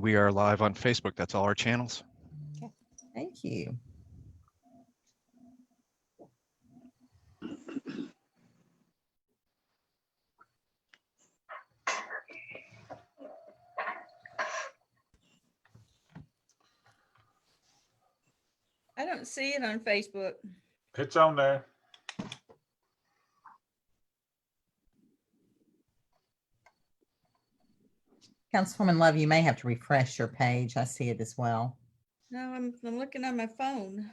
we are live on Facebook. That's all our channels. Okay. Thank you. I don't see it on Facebook. It's on there. Councilwoman Love, you may have to refresh your page. I see it as well. No, I'm looking on my phone.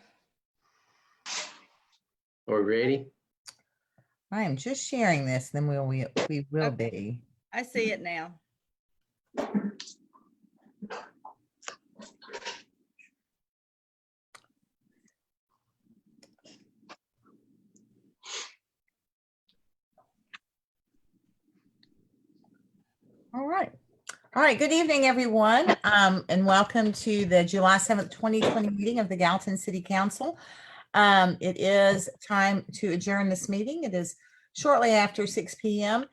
Are we ready? I am just sharing this, then we will Okay. be. I see it now. All right. All right. Good evening, everyone, and welcome to the July 7th, 2020 meeting of the Gallatin City Council. It is time to adjourn this meeting. It is shortly after 6 p.m.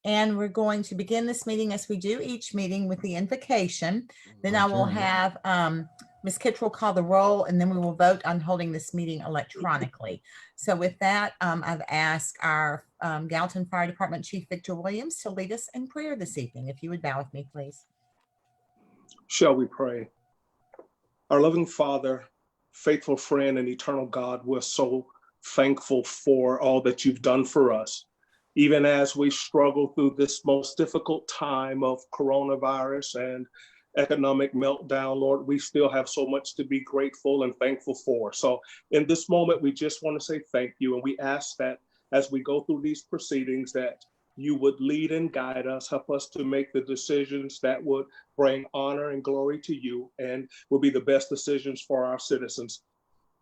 and we're going to begin this meeting as we do each meeting with the invocation. Then I will have Ms. Kittrell call the roll, and then we will vote on holding this meeting electronically. So with that, I've asked our Gallatin Fire Department Chief Victor Williams to lead us in prayer this evening. If you would bow with me, please. Shall we pray? Our loving Father, faithful friend and eternal God, we're so thankful for all that you've done for us. Even as we struggle through this most difficult time of coronavirus and economic meltdown, Lord, we still have so much to be grateful and thankful for. So in this moment, we just want to say thank you. And we ask that as we go through these proceedings, that you would lead and guide us, help us to make the decisions that would bring honor and glory to you and will be the best decisions for our citizens.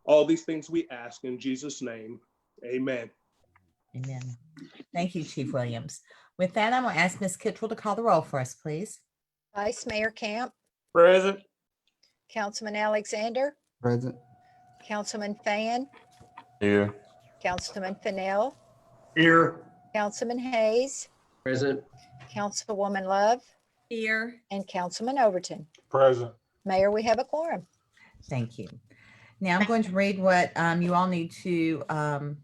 All these things we ask in Jesus' name, amen. Amen. Thank you, Chief Williams. With that, I'm going to ask Ms. Kittrell to call the roll for us, please. Vice Mayor Camp, Present. Councilman Alexander, Present. Councilman Fan, Here. Councilman Fennell, Here. Councilman Hayes, Present. Councilwoman Love, Here. and Councilman Overton. Present. Mayor, we have a quorum. Thank you. Now I'm going to read what you all need to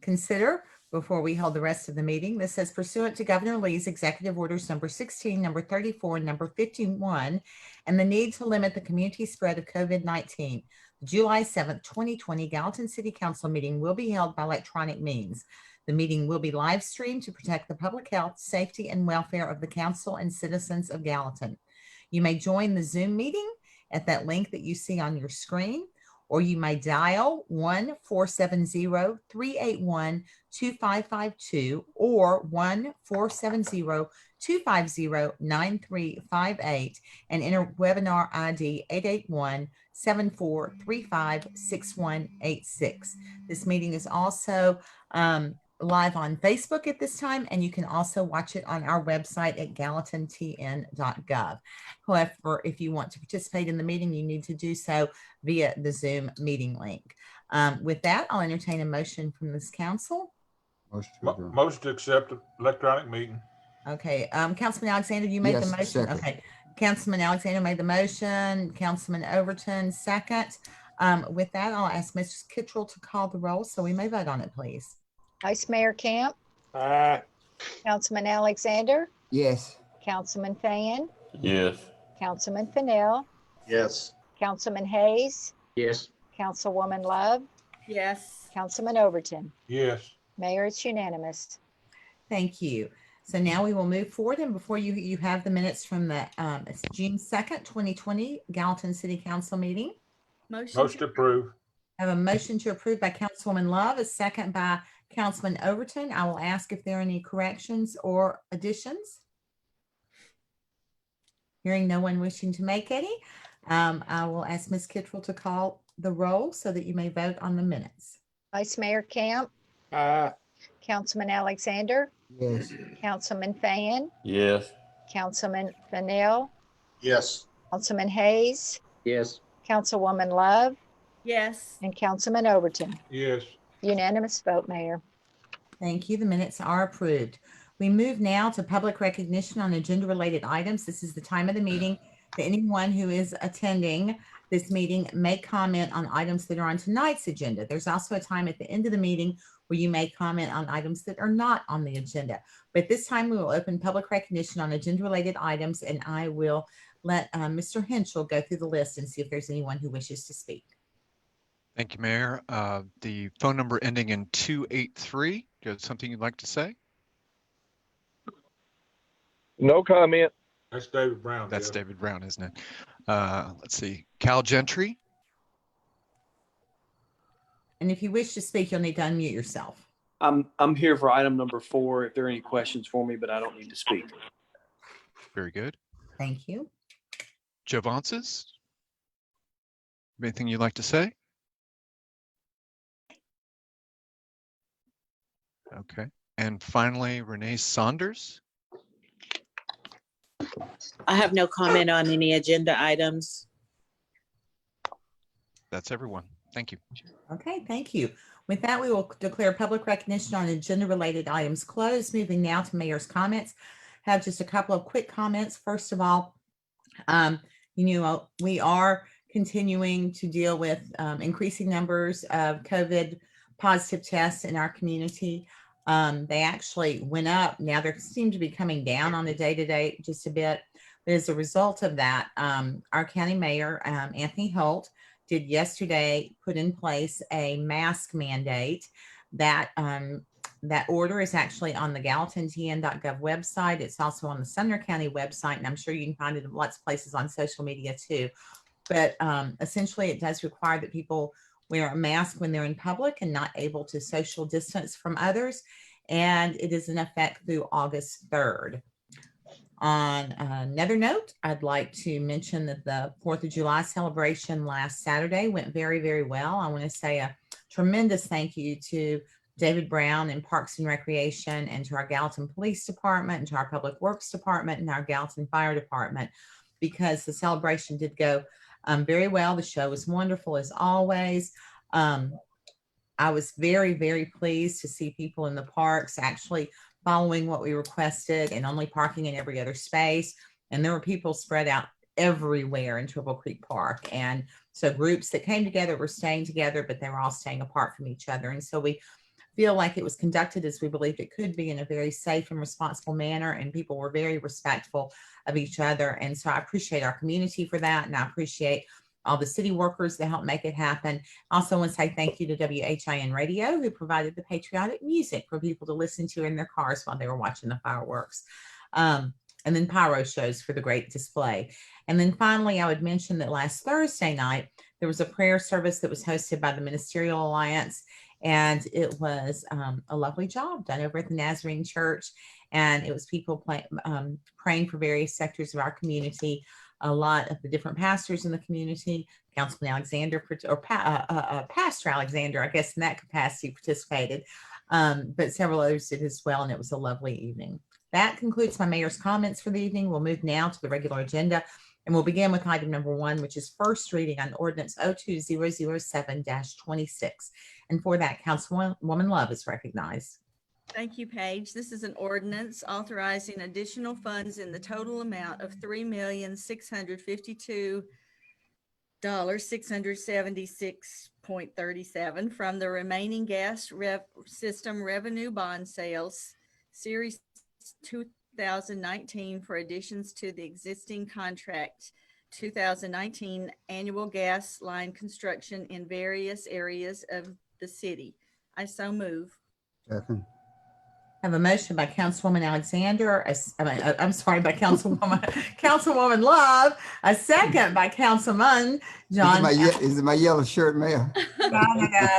consider before we hold the rest of the meeting. This says, pursuant to Governor Lee's executive orders number 16, number 34, and number 51, and the need to limit the community spread of COVID-19, the July 7th, 2020 Gallatin City Council meeting will be held by electronic means. The meeting will be live streamed to protect the public health, safety, and welfare of the council and citizens of Gallatin. You may join the Zoom meeting at that link that you see on your screen, or you may dial 1-470-381-2552 or 1-470-250-9358 and enter webinar ID 881-7435-6186. This meeting is also live on Facebook at this time, and you can also watch it on our website at gallatintn.gov. However, if you want to participate in the meeting, you need to do so via the Zoom meeting link. With that, I'll entertain a motion from this council. Motion to accept electronic meeting. Okay, Councilman Alexander, you made the motion. Second. Okay, Councilman Alexander made the motion. Councilman Overton, second. With that, I'll ask Mrs. Kittrell to call the roll so we may vote on it, please. Vice Mayor Camp, Aye. Councilman Alexander, Yes. Councilman Fan, Yes. Councilman Fennell, Yes. Councilman Hayes, Yes. Councilwoman Love, Yes. Councilman Overton. Yes. Mayor, it's unanimous. Thank you. So now we will move forward, and before you have the minutes from the it's June 2nd, 2020 Gallatin City Council meeting. Motion to approve. I have a motion to approve by Councilwoman Love, a second by Councilman Overton. I will ask if there are any corrections or additions. Hearing no one wishing to make any, I will ask Ms. Kittrell to call the roll so that you may vote on the minutes. Vice Mayor Camp, Aye. Councilman Alexander, Yes. Councilman Fan, Yes. Councilman Fennell, Yes. Councilman Hayes, Yes. Councilwoman Love, Yes. and Councilman Overton. Yes. Unanimous vote, Mayor. Thank you. The minutes are approved. We move now to public recognition on agenda-related items. This is the time of the meeting that anyone who is attending this meeting may comment on items that are on tonight's agenda. There's also a time at the end of the meeting where you may comment on items that are not on the agenda. But this time we will open public recognition on agenda-related items, and I will let Mr. Henschel go through the list and see if there's anyone who wishes to speak. Thank you, Mayor. The phone number ending in 283, do you have something you'd like to say? No comment. That's David Brown. That's Jeff. David Brown, isn't it? Let's see, Cal Gentry. And if you wish to speak, you'll need to unmute yourself. I'm here for item number 4. If there are any questions for me, but I don't need to speak. Very good. Thank you. Joe Vonces. Anything you'd like to say? Okay. And finally, Renee Saunders. I have no comment on any agenda items. That's everyone. Thank you. Okay, thank you. With that, we will declare public recognition on agenda-related items closed. Moving now to mayor's comments. Have just a couple of quick comments. First of all, we are continuing to deal with increasing numbers of COVID positive tests in our community. They actually went up. Now they seem to be coming down on a day-to-day just a bit. But as a result of that, our county mayor, Anthony Holt, did yesterday put in place a mask mandate. That order is actually on the GallatinTN.gov website. It's also on the Sumner County website, and I'm sure you can find it in lots of places on social media too. But essentially, it does require that people wear a mask when they're in public and not able to social distance from others. And it is in effect through August 3rd. On another note, I'd like to mention that the 4th of July celebration last Saturday went very, very well. I want to say a tremendous thank you to David Brown in Parks and Recreation, and to our Gallatin Police Department, and to our Public Works Department, and our Gallatin Fire Department, because the celebration did go very well. The show was wonderful as always. I was very, very pleased to see people in the parks actually following what we requested and only parking in every other space. And there were people spread out everywhere in Triple Creek Park. And so groups that came together were staying together, but they were all staying apart from each other. And so we feel like it was conducted as we believed it could be, in a very safe and responsible manner. And people were very respectful of each other. And so I appreciate our community for that. And I appreciate all the city workers that helped make it happen. Also want to say thank you to WHIN Radio, who provided the patriotic music for people to listen to in their cars while they were watching the fireworks. And then pyro shows for the great display. And then finally, I would mention that last Thursday night, there was a prayer service that was hosted by the Ministerial Alliance. And it was a lovely job done over at the Nazarene Church. And it was people praying for various sectors of our community. A lot of the different pastors in the community, Councilman Alexander, or Pastor Alexander, I guess in that capacity, participated, but several others did as well, and it was a lovely evening. That concludes my mayor's comments for the evening. We'll move now to the regular agenda, and we'll begin with item number 1, which is first reading on ordinance 02007-26. And for that, Councilwoman Love is recognized. Thank you, Paige. This is an ordinance authorizing additional funds in the total amount of $3,652,676.37 from the remaining gas system revenue bond sales, Series 2019, for additions to the existing contract 2019 annual gas line construction in various areas of the city. I so move. Second. I have a motion by Councilwoman Alexander. I'm sorry, by Councilwoman Love. A second by Councilman John. Is it my yellow shirt, Mayor? No,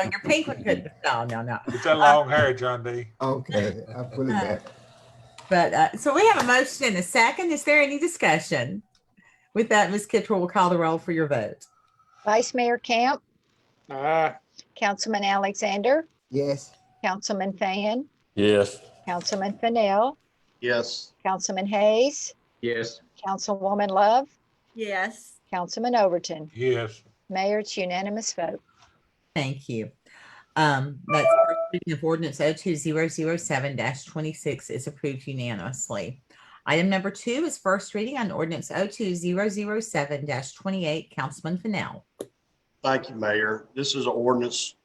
your pink one could. No. It's that long hair, John D. Okay, I'll put it back. But so we have a motion and a second. Is there any discussion? With that, Ms. Kittrell will call the roll for your vote. Vice Mayor Camp, Aye. Councilman Alexander, Yes. Councilman Fan, Yes. Councilman Fennell, Yes. Councilman Hayes, Yes. Councilwoman Love, Yes. Councilman Overton. Yes. Mayor, it's unanimous vote. Thank you. That's first reading of ordinance 02007-26 is approved unanimously. Item number 2 is first reading on ordinance 02007-28. Councilman Fennell. Thank you, Mayor. This is an ordinance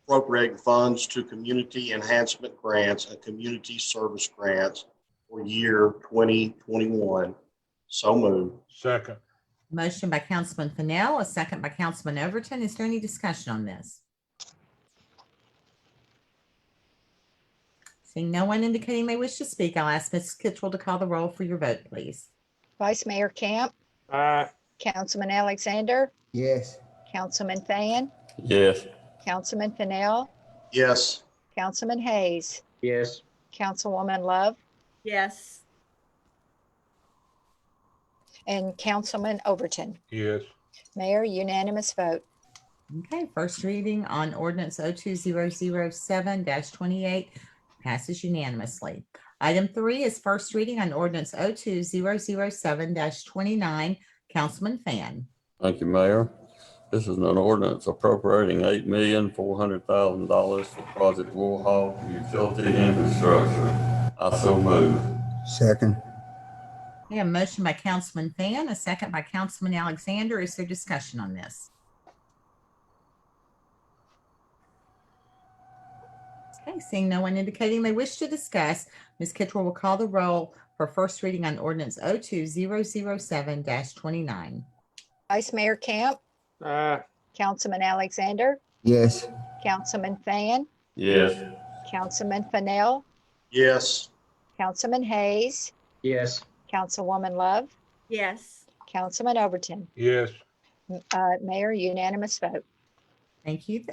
appropriating funds to community enhancement grants and community service grants for year 2021. So moved. Second. Motion by Councilman Fennell, a second by Councilman Overton. Is there any discussion on this? Seeing no one indicating they wish to speak, I'll ask Mrs. Kittrell to call the roll for your vote, please. Vice Mayor Camp, Aye. Councilman Alexander, Yes. Councilman Fan, Yes. Councilman Fennell, Yes. Councilman Hayes, Yes. Councilwoman Love, yes, and Councilman Overton. Yes. Mayor, unanimous vote. Okay, first reading on ordinance 02007-28 passes unanimously. Item 3 is first reading on ordinance 02007-29. Councilman Fan. Thank you, Mayor. This is an ordinance appropriating $8,400,000 for Project Warhol utility infrastructure. I so move. Second. We have a motion by Councilman Fan, a second by Councilman Alexander. Is there discussion on this? Okay, seeing no one indicating they wish to discuss, Ms. Kittrell will call the roll for first reading on ordinance 02007-29. Vice Mayor Camp, Aye. Councilman Alexander, Yes. Councilman Fan, Yes. Councilman Fennell, Yes. Councilman Hayes, Yes. Councilwoman Love, yes, Councilman Overton. Yes. Mayor, unanimous vote. Thank you.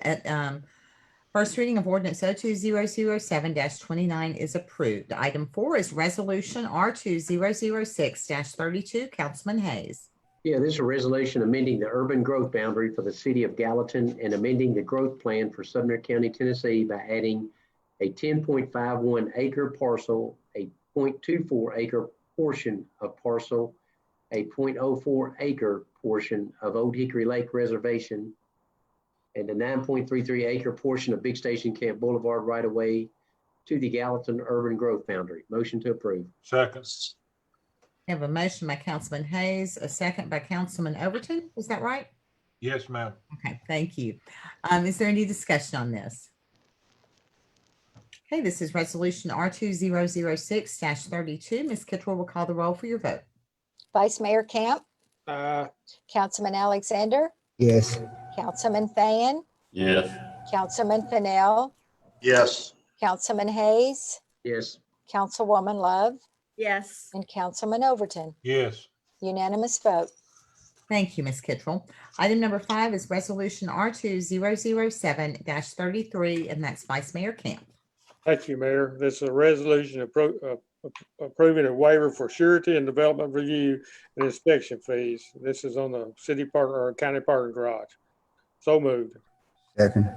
First reading of ordinance 02007-29 is approved. Item 4 is resolution R2006-32. Councilman Hayes. Yeah, this is a resolution amending the urban growth boundary for the city of Gallatin and amending the growth plan for Sumner County, Tennessee by adding a 10.51 acre parcel, a 0.24 acre portion of parcel, a 0.04 acre portion of Old Hickory Lake Reservation, and a 9.33 acre portion of Big Station Camp Boulevard right of way to the Gallatin urban growth boundary. Motion to approve. Second. We have a motion by Councilman Hayes, a second by Councilman Overton. Is that right? Yes, ma'am. Okay, thank you. Is there any discussion on this? Okay, this is resolution R2006-32. Ms. Kittrell will call the roll for your vote. Vice Mayor Camp, Aye. Councilman Alexander, Yes. Councilman Fan, Yes. Councilman Fennell, Yes. Councilman Hayes, Yes. Councilwoman Love, yes, and Councilman Overton. Yes. Unanimous vote. Thank you, Ms. Kittrell. Item number 5 is resolution R2007-33, and that's Vice Mayor Camp. Thank you, Mayor. This is a resolution approving a waiver for surety and development review and inspection fees. This is on the city park or county parking garage. So moved. Second.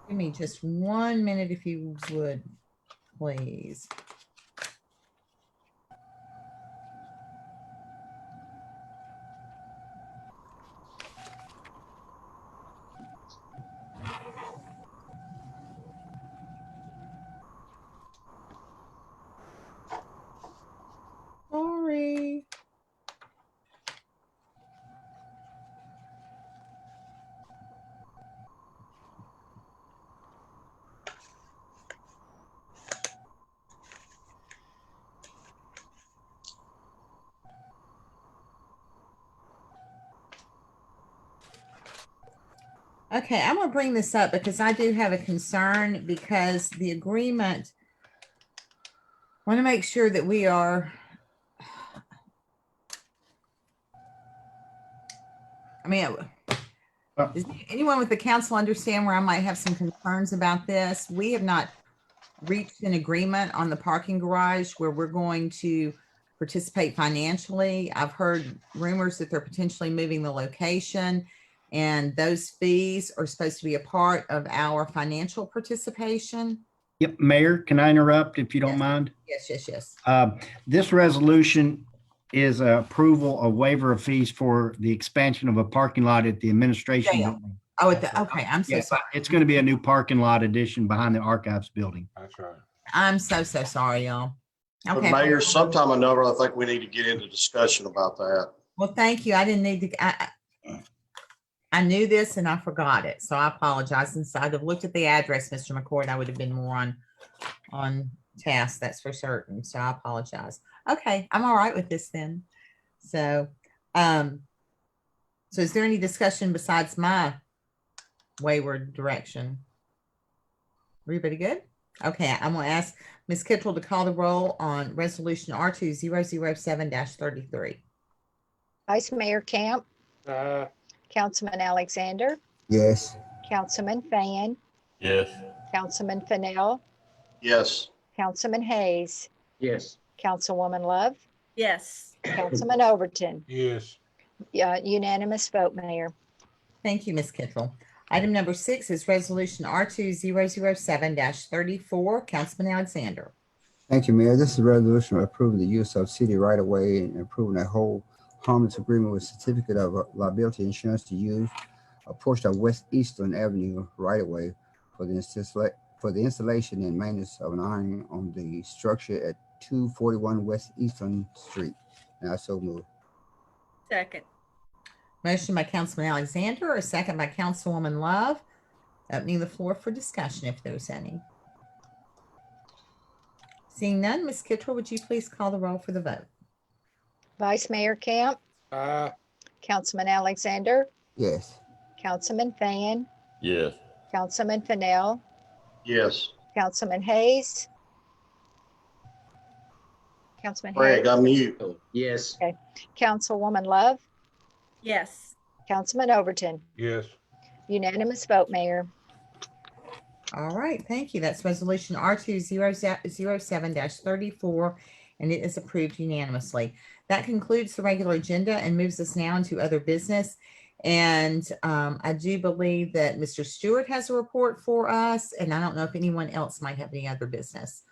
Give me just 1 minute if you would, please. Sorry. Okay, I'm going to bring this up because I do have a concern because the agreement, I want to make sure that we are, does anyone with the council understand where I might have some concerns about this? We have not reached an agreement on the parking garage where we're going to participate financially. I've heard rumors that they're potentially moving the location, and those fees are supposed to be a part of our financial participation. Yep, Mayor, can I interrupt if you don't Yes. mind? Yes. This resolution is approval of waiver of fees for the expansion of a parking lot at the administration Jail. building. Oh, okay, I'm so Yeah, sorry. it's going to be a new parking lot addition behind the archives building. That's right. I'm so sorry, y'all. But Okay. Mayor, sometime or another, I think we need to get into discussion about that. Well, thank you. I didn't need to, I knew this and I forgot it. So I apologize. Since I'd have looked at the address, Mr. McCord, I would have been more on task. That's for certain. So I apologize. Okay. I'm all right with this then. So, so is there any discussion besides my wayward direction? Everybody good? Okay. I'm going to ask Ms. Kittrell to call the roll on resolution R2007-33. Vice Mayor Camp, Councilman Alexander, Yes. Councilman Fan, Yes. Councilman Fennell, Yes. Councilman Hayes, Yes. Councilwoman Love, Yes. Councilman Overton. Yes. Unanimous vote, Mayor. Thank you, Ms. Kittrell. Item number 6 is resolution R2007-34. Councilman Alexander. Thank you, Mayor. This is a resolution approving the use of city right of way and approving a whole harmless agreement with certificate of liability insurance to use a portion of West Eastern Avenue right of way for the installation and maintenance of an iron on the structure at 241 West Eastern Street. And I so move. Second. Motion by Councilman Alexander, a second by Councilwoman Love. Opening the floor for discussion if there's any. Seeing none, Ms. Kittrell, would you please call the roll for the vote? Vice Mayor Camp, Councilman Alexander, Yes. Councilman Fan, Yes. Councilman Fennell, Yes. Councilman Hayes. Councilman Craig, Hayes. unmute. Yes. Okay. Councilwoman Love, Yes. Councilman Overton. Yes. Unanimous vote, Mayor. All right, thank you. That's resolution R2007-34, and it is approved unanimously. That concludes the regular agenda and moves us now into other business. And I do believe that Mr. Stewart has a report for us, and I don't know if anyone else might have any other business.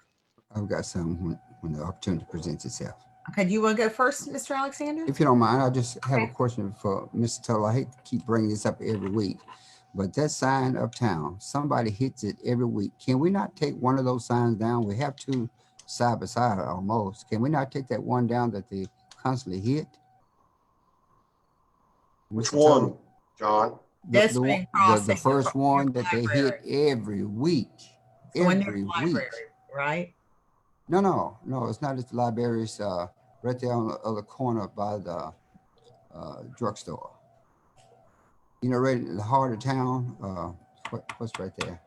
I've got some when the opportunity presents itself. Okay, do you want to go first, Mr. Alexander? If you don't mind, I just have a Okay. question for Mr. Tuttle. I hate to keep bringing this up every week, but that sign uptown, somebody hits it every week. Can we not take one of those signs down? We have two side by side almost. Can we not take that one down that they constantly hit? Which Mr. Tuttle? one, John? This The, way one, the first one that they hit every week. So when they're Every in the week. library, right? No, it's not at the library. It's right there on the other corner by the drugstore. You know, right in the heart of town. What's right there?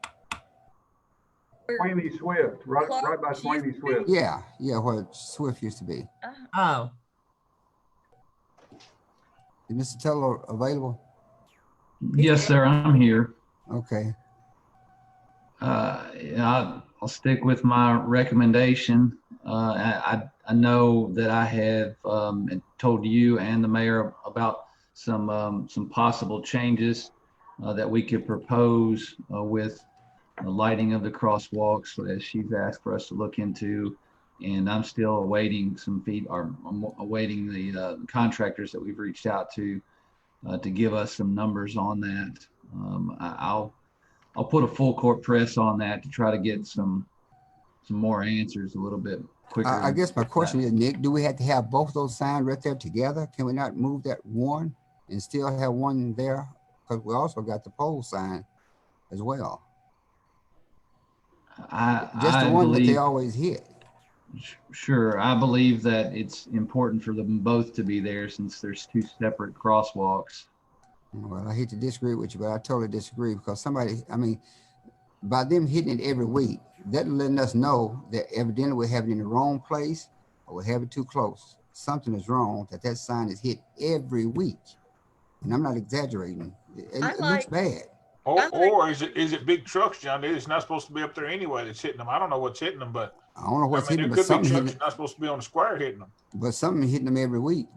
Sweeney Swift, right by Sweeney Swift. Yeah, where Swift used to be. Oh, Is Mr. Teller available? Yes, sir, I'm here. Okay. I'll stick with my recommendation. I know that I have told you and the mayor about some possible changes that we could propose with the lighting of the crosswalks, as she's asked for us to look into. And I'm still awaiting I'm awaiting the contractors that we've reached out to give us some numbers on that. I'll put a full court press on that to try to get some more answers a little bit quicker. I guess my question is, Nick, do we have to have both those signs right there together? Can we not move that one and still have one there? Because we also got the pole sign as well. Just the one that they always hit. Sure. I believe that it's important for them both to be there since there's two separate crosswalks. Well, I hate to disagree with you, but I totally disagree because by them hitting it every week, that's letting us know that evidently we're having it in the wrong place or we have it too close. Something is wrong that sign is hit every week. And I'm not exaggerating. It looks bad. Or is it big trucks, John? It's not supposed to be up there anyway that's hitting them. I don't know what's hitting them, but I don't know what's hitting them, there but could be something trucks hitting not supposed to be on the square hitting them. But something hitting them every week.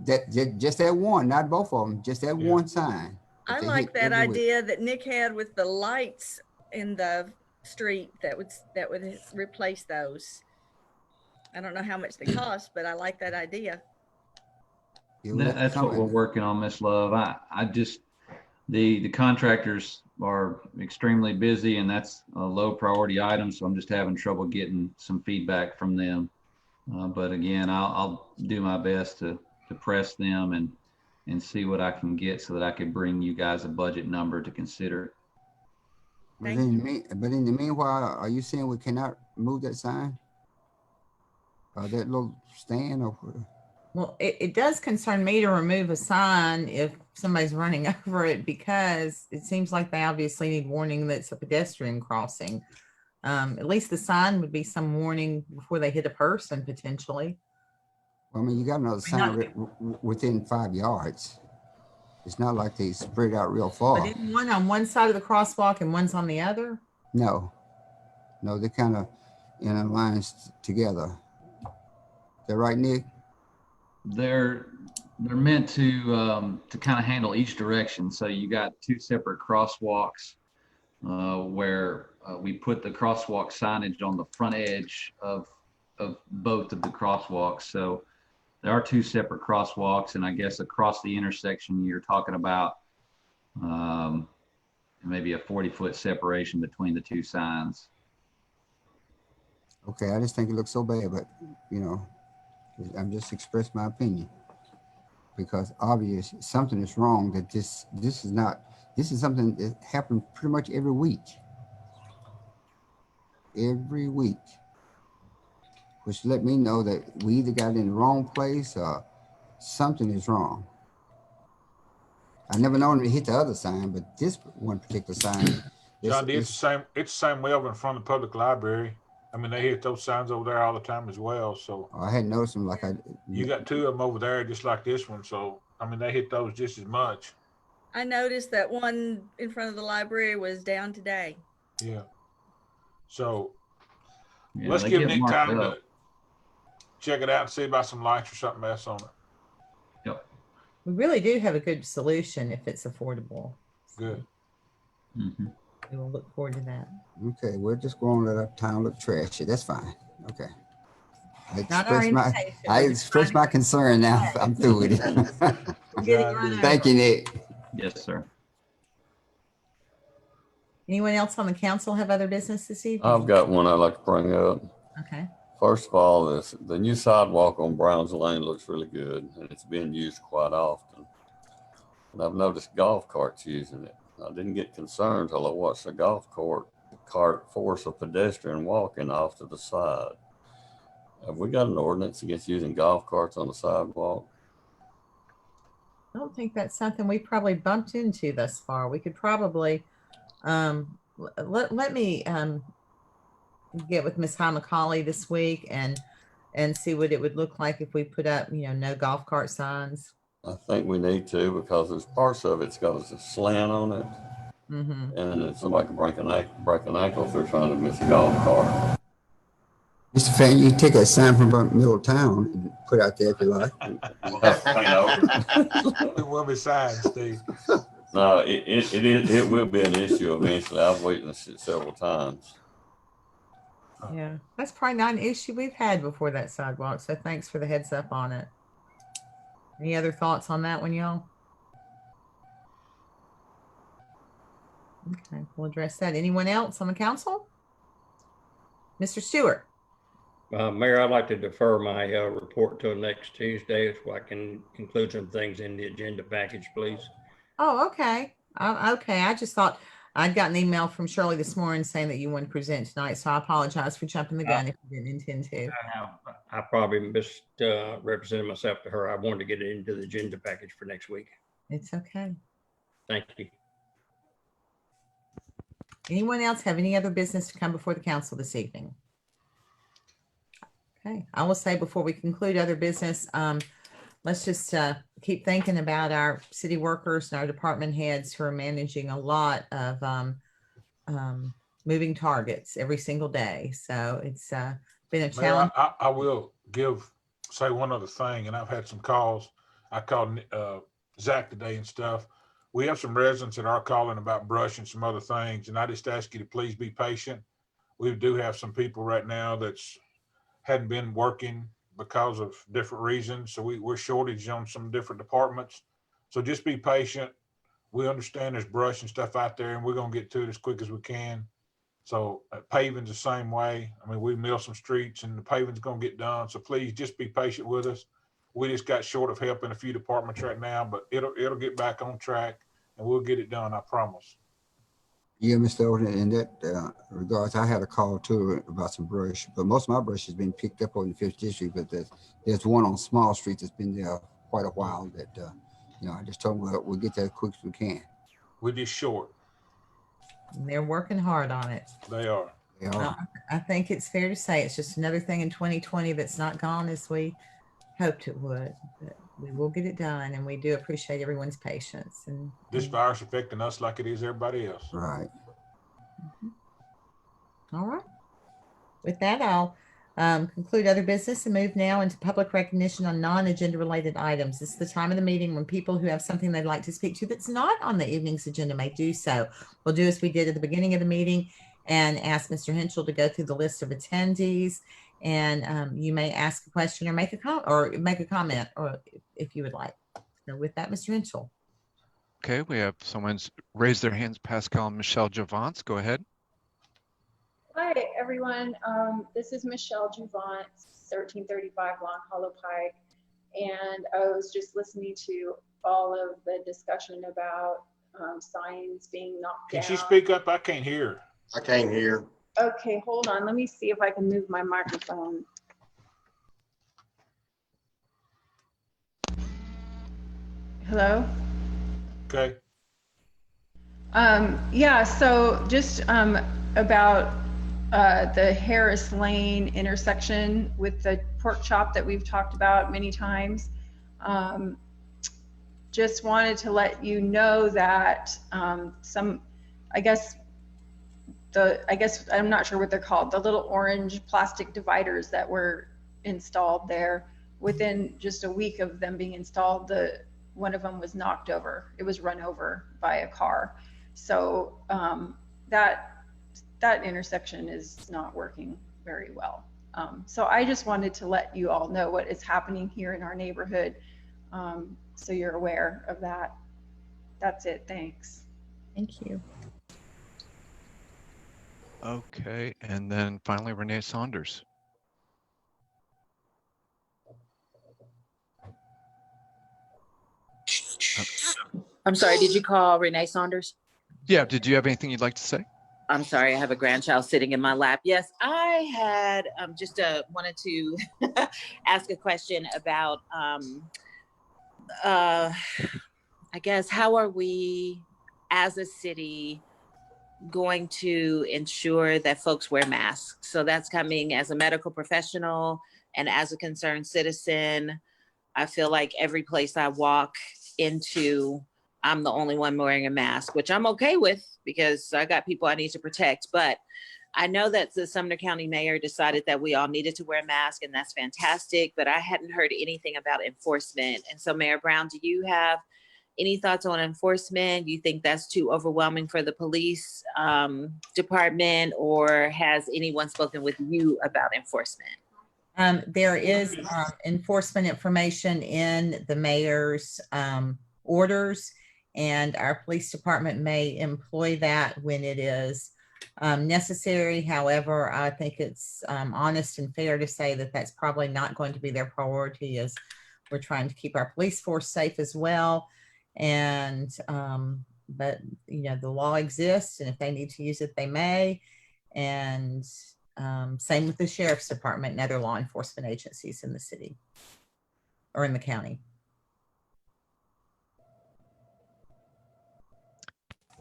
Just that one, not both of them, just that one sign. I like that idea that Nick had with the lights in the street that would replace those. I don't know how much they cost, but I like that idea. That's what we're working on, Miss Love. The contractors are extremely busy, and that's a low priority item. So I'm just having trouble getting some feedback from them. But again, I'll do my best to press them and see what I can get so that I can bring you guys a budget number to consider. But in the meanwhile, are you saying we cannot move that sign? Or that little stand or? Well, it does concern me to remove a sign if somebody's running over it, because it seems like they obviously need warning that it's a pedestrian crossing. At least the sign would be some warning before they hit a person potentially. Well, I mean, you got another sign within 5 yards. It's not like they spread out real far. But isn't one on one side of the crosswalk and one's on the other? No, they're kind of in a lines together. Is that right, Nick? They're meant to kind of handle each direction. So you got two separate crosswalks where we put the crosswalk signage on the front edge of both of the crosswalks. So there are two separate crosswalks, and I guess across the intersection you're talking about maybe a 40-foot separation between the two signs. Okay, I just think it looks so bad, but you know, I'm just expressing my opinion because obviously something is wrong. That this is something that happens pretty much every week, which let me know that we either got it in the wrong place or something is wrong. I never known to hit the other sign, but this one particular sign. John, it's the same way over in front of the public library. I mean, they hit those signs over there all the time as well. So I hadn't noticed them like you got two of them over there, just like this one. So I mean, they hit those just as much. I noticed that one in front of the library was down today. Yeah. So Yeah, let's they give get Nick marked time up. to check it out and see about some lights or something else on it. Yep. We really do have a good solution if it's affordable. Good. Mm-hmm. We will look forward to that. Okay, we're just going to let our town look trashy. That's fine. Okay. Not our invitation. I express my concern now. I'm through with it. Thank you, Nick. Yes, sir. Anyone else on the council have other business this evening? I've got one I'd like to bring up. Okay. First of all, the new sidewalk on Browns Lane looks really good, and it's being used quite often. And I've noticed golf carts using it. I didn't get concerned until I watched the golf cart force a pedestrian walking off to the side. Have we got an ordinance against using golf carts on the sidewalk? I don't think that's something we probably bumped into thus far. We could probably let me get with Ms. High McCauley this week and see what it would look like if we put up, no golf cart signs. I think we need to, because there's parts of it's got a slant on it, Mm-hmm. and then somebody can break an ankle if they're trying to miss a golf cart. Mr. Fan, you can take a sign from the middle of town and put out there if you like. We'll have to paint over. It will be signed, Steve. No, it will be an issue eventually. I've witnessed it several times. Yeah, that's probably not an issue we've had before that sidewalk. So thanks for the heads up on it. Any other thoughts on that one, y'all? Okay, we'll address that. Anyone else on the council? Mr. Stewart. Mayor, I'd like to defer my report till next Tuesday so I can include some things in the agenda package, please. Oh, okay. Okay. I just thought I'd got an email from Shirley this morning saying that you wouldn't present tonight. So I apologize for jumping the gun if you didn't intend to. I probably misrepresented myself to her. I wanted to get it into the agenda package for next week. It's okay. Thank you. Anyone else have any other business to come before the council this evening? Okay. I will say before we conclude other business, let's just keep thinking about our city workers and our department heads who are managing a lot of moving targets every single day. So it's been a challenge. Mayor, I will say one other thing, and I've had some calls. I called Zach today and stuff. We have some residents that are calling about brush and some other things, and I just ask you to please be patient. We do have some people right now that's hadn't been working because of different reasons. So we're shortage on some different departments. So just be patient. we understand there's brush and stuff out there, and we're gonna get to it as quick as we can. So paving's the same way. I mean, we mill some streets and the paving's gonna get done. So please just be patient with us. We just got short of help in a few departments right now, but it'll get back on track and we'll get it done, I promise. Yeah, Mr. Overton, in that regards, I had a call too about some brush, but most of my brush has been picked up on the 5th District, but there's one on Small Street that's been there quite a while that, you know, I just told them we'll get that as quick as we can. We're just short. They're working hard on it. They are. They are. I think it's fair to say it's just another thing in 2020 that's not gone as we hoped it would, but we will get it done, and we do appreciate everyone's patience. And This virus affecting us like it is everybody else. Right. All right. With that, I'll conclude other business and move now into public recognition on non-agenda related items. This is the time of the meeting when people who have something they'd like to speak to that's not on the evening's agenda may do so. We'll do as we did at the beginning of the meeting and ask Mr. Henschel to go through the list of attendees, and you may ask a question or make a comment, or if you would like. So with that, Mr. Henschel. Okay, we have someone's raised their hands, Pascal and Michelle Javance. Go ahead. Hi, everyone. This is Michelle Javance, 1335 Long Hollow Pike. And I was just listening to all of the discussion about signs being knocked down. Can she speak up? I can't hear. I can't hear. Okay, hold on. Let me see if I can move my microphone. Hello? Okay. Yeah, so just about the Harris Lane intersection with the pork chop that we've talked about many times. Just wanted to let you know that I guess I'm not sure what they're called, the little orange plastic dividers that were installed there, within just a week of them being installed, one of them was knocked over. It was run over by a car. So that intersection is not working very well. So I just wanted to let you all know what is happening here in our neighborhood, so you're aware of that. That's it. Thanks. Thank you. Okay, and then finally Renee Saunders. I'm sorry, did you call Renee Saunders? Yeah, did you have anything you'd like to say? I'm sorry, I have a grandchild sitting in my lap. Yes, I had just wanted to ask a question about, I guess, how are we as a city going to ensure that folks wear masks? So that's coming as a medical professional and as a concerned citizen. I feel like every place I walk into, I'm the only one wearing a mask, which I'm okay with because I got people I need to protect. But I know that the Sumner County mayor decided that we all needed to wear masks, and that's fantastic, but I hadn't heard anything about enforcement. And so Mayor Brown, do you have any thoughts on enforcement? You think that's too overwhelming for the police department, or has anyone spoken with you about enforcement? There is enforcement information in the mayor's orders, and our police department may employ that when it is necessary. However, I think it's honest and fair to say that that's probably not going to be their priority, as we're trying to keep our police force safe as well. And but you know, the law exists, and if they need to use it, they may. And same with the sheriff's department and other law enforcement agencies in the city or in the county.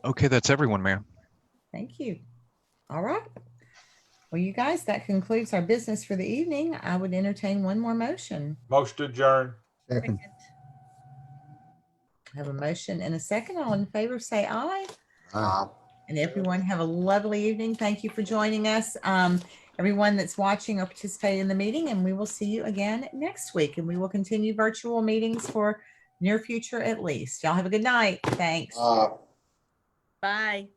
Okay, that's everyone, Mayor. Thank you. All right. Well, you guys, that concludes our business for the evening. I would entertain one more motion. Motion to adjourn. Second. I have a motion and a second. All in favor, say aye. Aye. And everyone have a lovely evening. Thank you for joining us. Everyone that's watching or participating in the meeting, and we will see you again next week. And we will continue virtual meetings for near future at least. Y'all have a good night. Thanks. Bye.